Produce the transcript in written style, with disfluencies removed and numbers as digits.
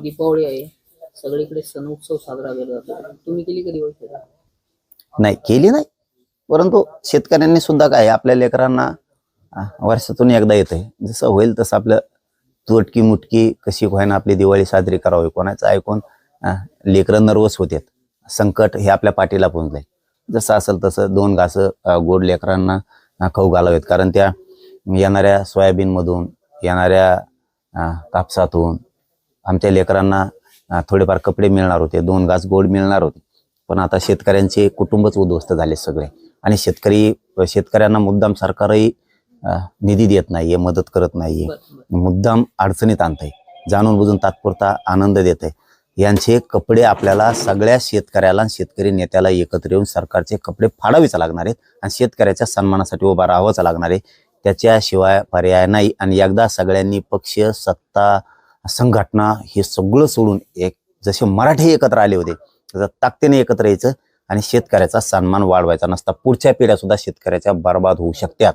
दीपावली आहे, सगळीकडे सण उत्सव साजरा केला जातो. तुम्ही केली कधी दिवाळी? नाही केली नाही, परंतु शेतकऱ्यांनी सुद्धा काय आपल्या लेकरांना वर्षातून एकदा येते, जसं होईल तसं आपलं तुटकी मुटकी कशी होईना आपली दिवाळी साजरी करावी. कोणाचं ऐकून लेकरं नर्वस होतात. संकट हे आपल्या पाठीला पोहोचलंय. जसं असेल तसं दोन घासं गोड लेकरांना खाऊ घालावेत, कारण त्या येणाऱ्या सोयाबीनमधून येणाऱ्या कापसातून आमच्या लेकरांना थोडेफार कपडे मिळणार होते, दोन घास गोड मिळणार होते. पण आता शेतकऱ्यांचे कुटुंबच उद्ध्वस्त झाले सगळे, आणि शेतकऱ्यांना मुद्दाम सरकारही निधी देत नाहीये, मदत करत नाहीये, मुद्दाम अडचणीत आणतंय, जाणून बुजून तात्पुरता आनंद देत आहे. यांचे कपडे आपल्याला सगळ्या शेतकऱ्याला शेतकरी नेत्याला एकत्र येऊन सरकारचे कपडे फाडावेच लागणार आहेत आणि शेतकऱ्याच्या सन्मानासाठी उभा राहावंच लागणार आहे. त्याच्याशिवाय पर्याय नाही. आणि एकदा सगळ्यांनी पक्ष, सत्ता, संघटना हे सगळं सोडून एक जसे मराठी एकत्र आले होते तसं ताकदीने एकत्र यायचं आणि शेतकऱ्याचा सन्मान वाढवायचा नसता. पुढच्या पिढ्या सुद्धा शेतकऱ्याच्या बर्बाद होऊ शकतात.